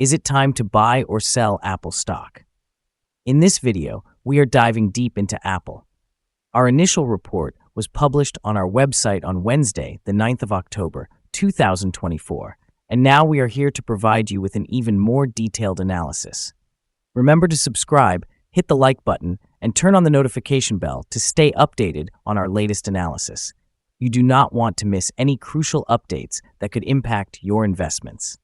Is it time to buy or sell Apple stock? In this video, we are diving deep into Apple. Our initial report was published on our website on Wednesday, the 9th of October, 2024, and now we are here to provide you with an even more detailed analysis. Remember to subscribe, hit the like button, and turn on the notification bell to stay updated on our latest analysis. You do not want to miss any crucial updates that could impact your investments.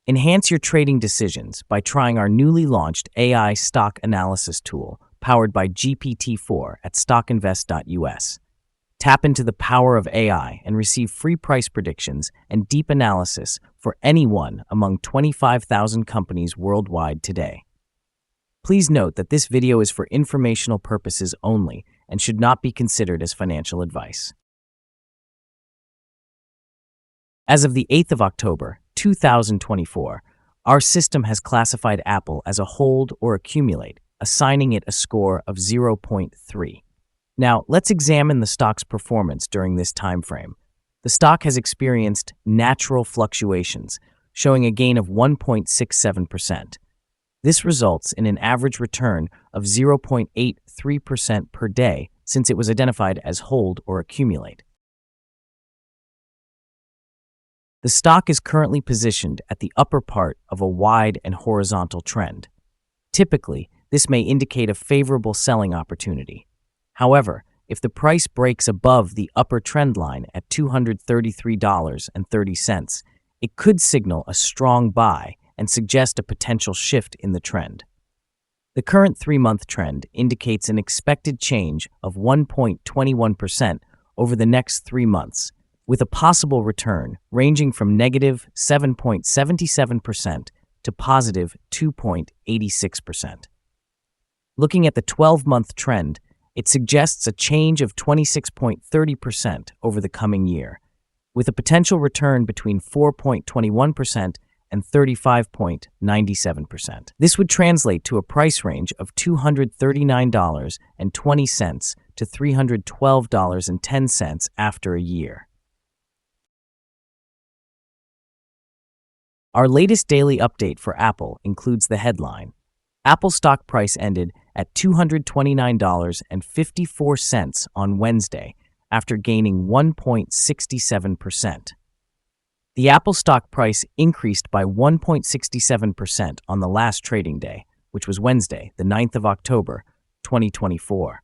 Enhance your trading decisions by trying our newly launched AI stock analysis tool powered by GPT-4 at StockInvest.us. Tap into the power of AI and receive free price predictions and deep analysis for any one among 25,000 companies worldwide today. Please note that this video is for informational purposes only and should not be considered as financial advice. As of the 8th of October, 2024, our system has classified Apple as a hold or accumulate, assigning it a score of 0.3. Now, let's examine the stock's performance during this time frame. The stock has experienced natural fluctuations, showing a gain of 1.67%. This results in an average return of 0.83% per day since it was identified as hold or accumulate. The stock is currently positioned at the upper part of a wide and horizontal trend. Typically, this may indicate a favorable selling opportunity. However, if the price breaks above the upper trend line at $233.30, it could signal a strong buy and suggest a potential shift in the trend. The current 3-month trend indicates an expected change of 1.21% over the next 3 months, with a possible return ranging from negative 7.77% to positive 2.86%. Looking at the 12-month trend, it suggests a change of 26.30% over the coming year, with a potential return between 4.21% and 35.97%. This would translate to a price range of $239.20 to $312.10 after a year. Our latest daily update for Apple includes the headline: Apple stock price ended at $229.54 on Wednesday after gaining 1.67%. The Apple stock price increased by 1.67% on the last trading day, which was Wednesday, the 9th of October, 2024.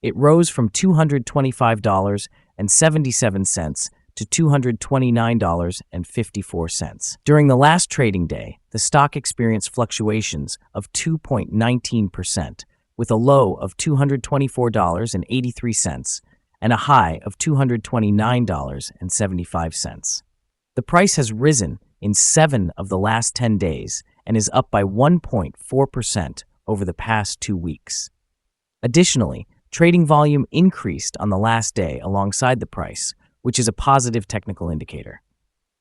It rose from $225.77 to $229.54. During the last trading day, the stock experienced fluctuations of 2.19%, with a low of $224.83 and a high of $229.75. The price has risen in 7 of the last 10 days and is up by 1.4% over the past 2 weeks. Additionally, trading volume increased on the last day alongside the price, which is a positive technical indicator.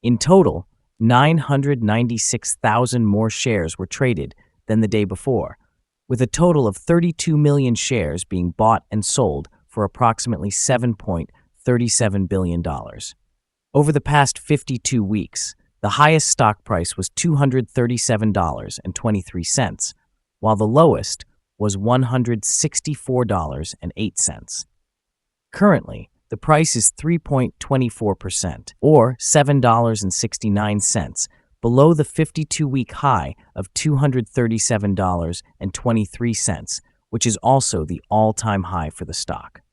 In total, 996,000 more shares were traded than the day before, with a total of 32 million shares being bought and sold for approximately $7.37 billion. Over the past 52 weeks, the highest stock price was $237.23, while the lowest was $164.08. Currently, the price is 3.24%, or $7.69, below the 52-week high of $237.23, which is also the all-time high for the stock.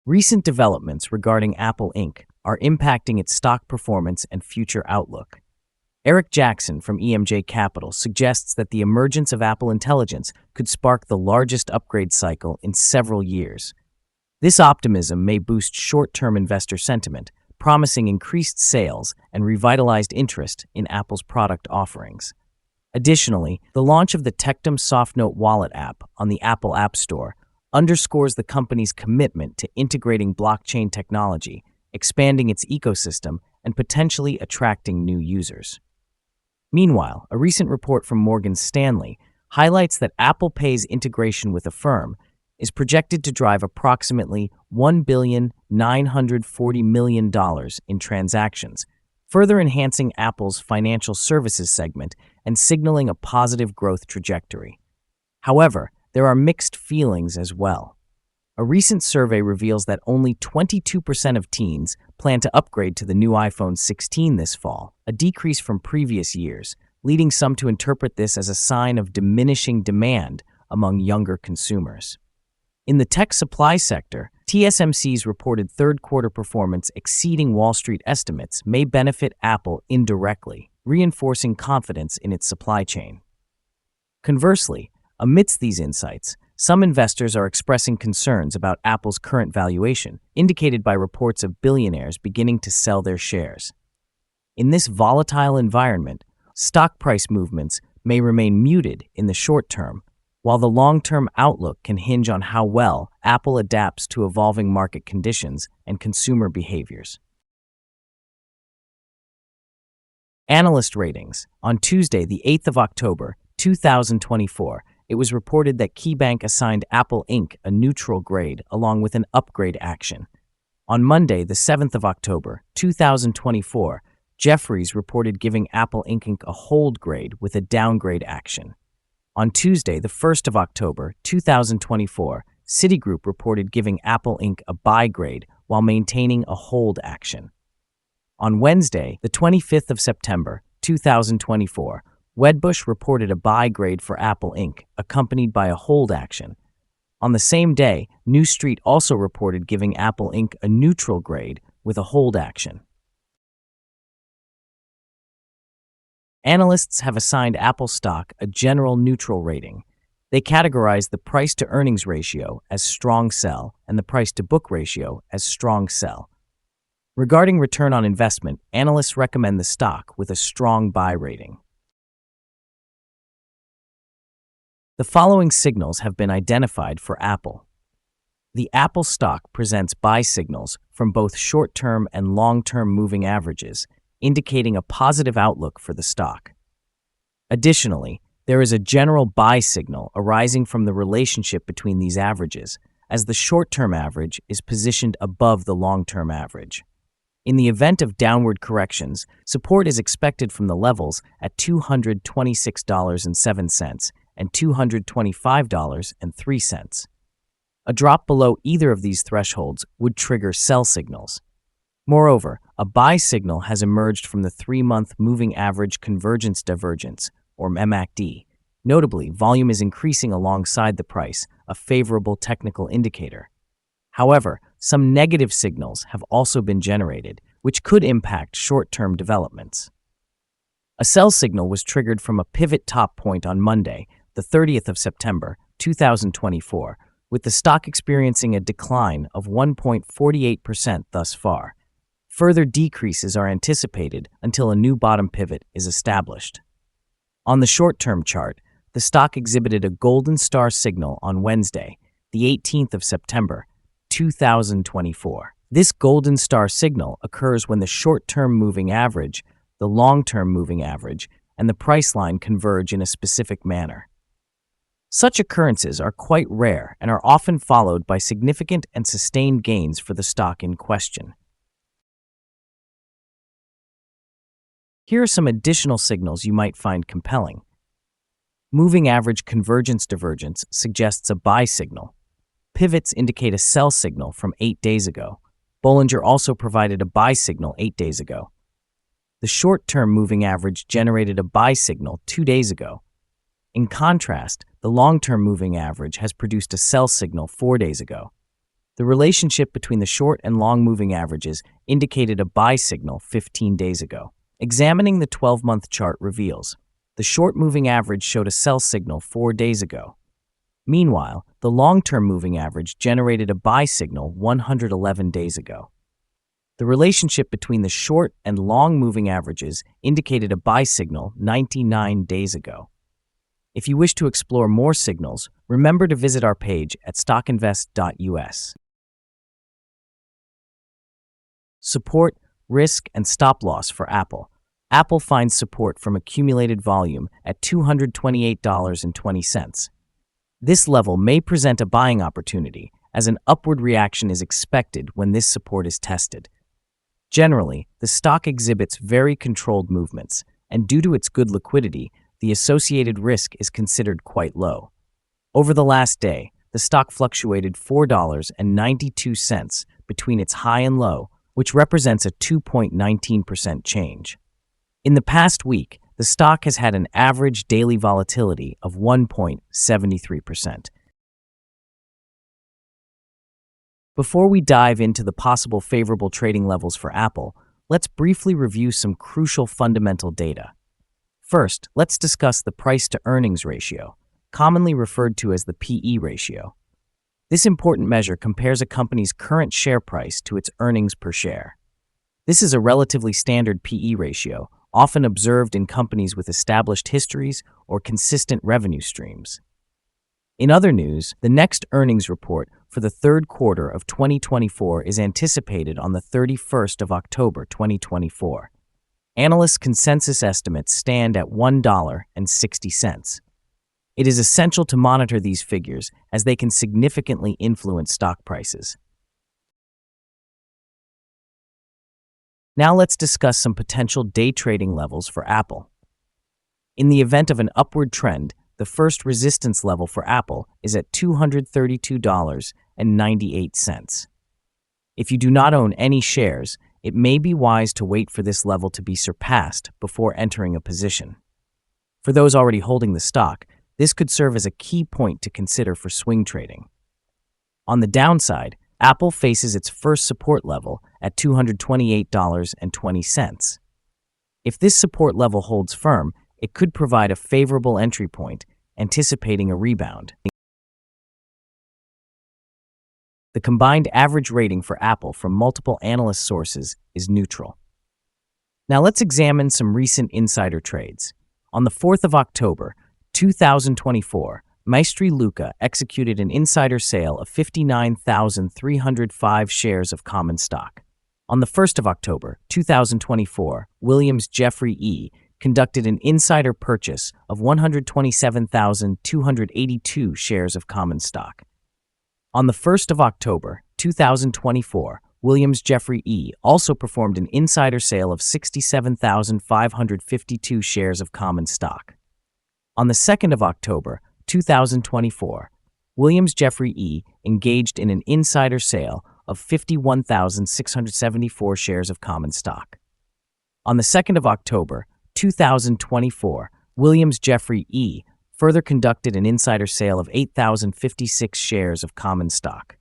Recent developments regarding Apple Inc. are impacting its stock performance and future outlook. Eric Jackson from EMJ Capital suggests that the emergence of Apple Intelligence could spark the largest upgrade cycle in several years. This optimism may boost short-term investor sentiment, promising increased sales and revitalized interest in Apple's product offerings. Additionally, the launch of the Tectum SoftNote Wallet app on the Apple App Store underscores the company's commitment to integrating blockchain technology, expanding its ecosystem, and potentially attracting new users. Meanwhile, a recent report from Morgan Stanley highlights that Apple Pay's integration with Affirm is projected to drive approximately $1,940 million in transactions, further enhancing Apple's financial services segment and signaling a positive growth trajectory. However, there are mixed feelings as well. A recent survey reveals that only 22% of teens plan to upgrade to the new iPhone 16 this fall, a decrease from previous years, leading some to interpret this as a sign of diminishing demand among younger consumers. In the tech supply sector, TSMC's reported third-quarter performance exceeding Wall Street estimates may benefit Apple indirectly, reinforcing confidence in its supply chain. Conversely, amidst these insights, some investors are expressing concerns about Apple's current valuation, indicated by reports of billionaires beginning to sell their shares. In this volatile environment, stock price movements may remain muted in the short term, while the long-term outlook can hinge on how well Apple adapts to evolving market conditions and consumer behaviors. Analyst ratings. On Tuesday, the 8th of October, 2024, it was reported that KeyBank assigned Apple Inc. a neutral grade along with an upgrade action. On Monday, the 7th of October, 2024, Jefferies reported giving Apple Inc. a hold grade with a downgrade action. On Tuesday, the 1st of October, 2024, Citigroup reported giving Apple Inc. a buy grade while maintaining a hold action. On Wednesday, the 25th of September, 2024, Wedbush reported a buy grade for Apple Inc., accompanied by a hold action. On the same day, New Street also reported giving Apple Inc. a neutral grade with a hold action. Analysts have assigned Apple stock a general neutral rating. They categorize the price-to-earnings ratio as strong sell and the price-to-book ratio as strong sell. Regarding return on investment, analysts recommend the stock with a strong buy rating. The following signals have been identified for Apple. The Apple stock presents buy signals from both short-term and long-term moving averages, indicating a positive outlook for the stock. Additionally, there is a general buy signal arising from the relationship between these averages, as the short-term average is positioned above the long-term average. In the event of downward corrections, support is expected from the levels at $226.07 and $225.03. A drop below either of these thresholds would trigger sell signals. Moreover, a buy signal has emerged from the 3-month moving average convergence divergence, or MACD. Notably, volume is increasing alongside the price, a favorable technical indicator. However, some negative signals have also been generated, which could impact short-term developments. A sell signal was triggered from a pivot top point on Monday, the 30th of September, 2024, with the stock experiencing a decline of 1.48% thus far. Further decreases are anticipated until a new bottom pivot is established. On the short-term chart, the stock exhibited a golden star signal on Wednesday, the 18th of September, 2024. This golden star signal occurs when the short-term moving average, the long-term moving average, and the price line converge in a specific manner. Such occurrences are quite rare and are often followed by significant and sustained gains for the stock in question. Here are some additional signals you might find compelling. Moving average convergence divergence suggests a buy signal. Pivots indicate a sell signal from 8 days ago. Bollinger also provided a buy signal 8 days ago. The short-term moving average generated a buy signal 2 days ago. In contrast, the long-term moving average has produced a sell signal 4 days ago. The relationship between the short and long moving averages indicated a buy signal 15 days ago. Examining the 12-month chart reveals the short moving average showed a sell signal 4 days ago. Meanwhile, the long-term moving average generated a buy signal 111 days ago. The relationship between the short and long moving averages indicated a buy signal 99 days ago. If you wish to explore more signals, remember to visit our page at StockInvest.us. Support, risk, and stop loss for Apple. Apple finds support from accumulated volume at $228.20. This level may present a buying opportunity, as an upward reaction is expected when this support is tested. Generally, the stock exhibits very controlled movements, and due to its good liquidity, the associated risk is considered quite low. Over the last day, the stock fluctuated $4.92 between its high and low, which represents a 2.19% change. In the past week, the stock has had an average daily volatility of 1.73%. Before we dive into the possible favorable trading levels for Apple, let's briefly review some crucial fundamental data. First, let's discuss the price-to-earnings ratio, commonly referred to as the PE ratio. This important measure compares a company's current share price to its earnings per share. This is a relatively standard PE ratio, often observed in companies with established histories or consistent revenue streams. In other news, the next earnings report for the third quarter of 2024 is anticipated on the 31st of October 2024. Analysts' consensus estimates stand at $1.60. It is essential to monitor these figures as they can significantly influence stock prices. Now let's discuss some potential day trading levels for Apple. In the event of an upward trend, the first resistance level for Apple is at $232.98. If you do not own any shares, it may be wise to wait for this level to be surpassed before entering a position. For those already holding the stock, this could serve as a key point to consider for swing trading. On the downside, Apple faces its first support level at $228.20. If this support level holds firm, it could provide a favorable entry point, anticipating a rebound. The combined average rating for Apple from multiple analyst sources is neutral. Now let's examine some recent insider trades. On the 4th of October, 2024, Maestri Luca executed an insider sale of 59,305 shares of common stock. On the 1st of October, 2024, Williams Jeffrey E. conducted an insider purchase of 127,282 shares of common stock. On the 1st of October, 2024, Williams Jeffrey E. also performed an insider sale of 67,552 shares of common stock. On the 2nd of October, 2024, Williams Jeffrey E. engaged in an insider sale of 51,674 shares of common stock. On the 2nd of October, 2024, Williams Jeffrey E. further conducted an insider sale of 8,056 shares of common stock.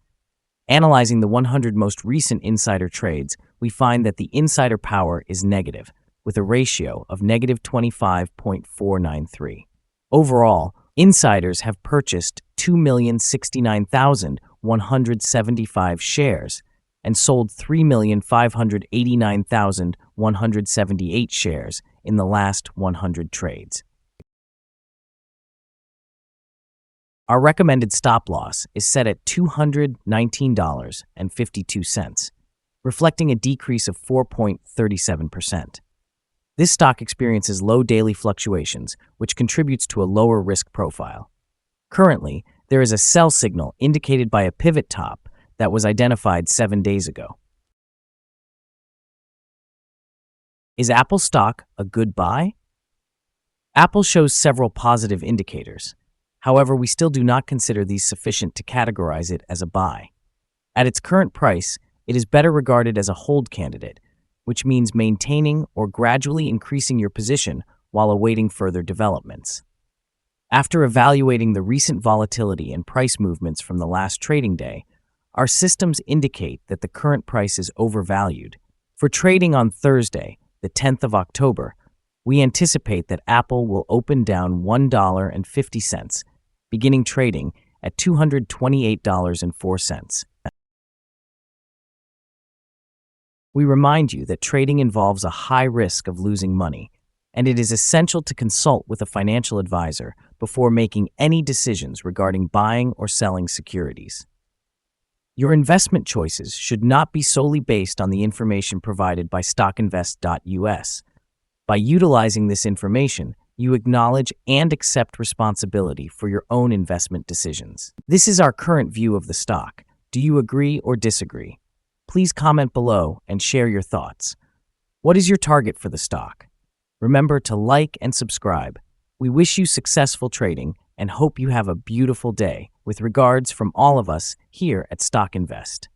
Analyzing the 100 most recent insider trades, we find that the insider power is negative, with a ratio of negative 25.493. Overall, insiders have purchased 2,069,175 shares and sold 3,589,178 shares in the last 100 trades. Our recommended stop loss is set at $219.52, reflecting a decrease of 4.37%. This stock experiences low daily fluctuations, which contributes to a lower risk profile. Currently, there is a sell signal indicated by a pivot top that was identified 7 days ago. Is Apple stock a good buy? Apple shows several positive indicators. However, we still do not consider these sufficient to categorize it as a buy. At its current price, it is better regarded as a hold candidate, which means maintaining or gradually increasing your position while awaiting further developments. After evaluating the recent volatility and price movements from the last trading day, our systems indicate that the current price is overvalued. For trading on Thursday, the 10th of October, we anticipate that Apple will open down $1.50, beginning trading at $228.04. We remind you that trading involves a high risk of losing money, and it is essential to consult with a financial advisor before making any decisions regarding buying or selling securities. Your investment choices should not be solely based on the information provided by StockInvest.us. By utilizing this information, you acknowledge and accept responsibility for your own investment decisions. This is our current view of the stock. Do you agree or disagree? Please comment below and share your thoughts. What is your target for the stock? Remember to like and subscribe. We wish you successful trading and hope you have a beautiful day. With regards from all of us here at Stock Invest.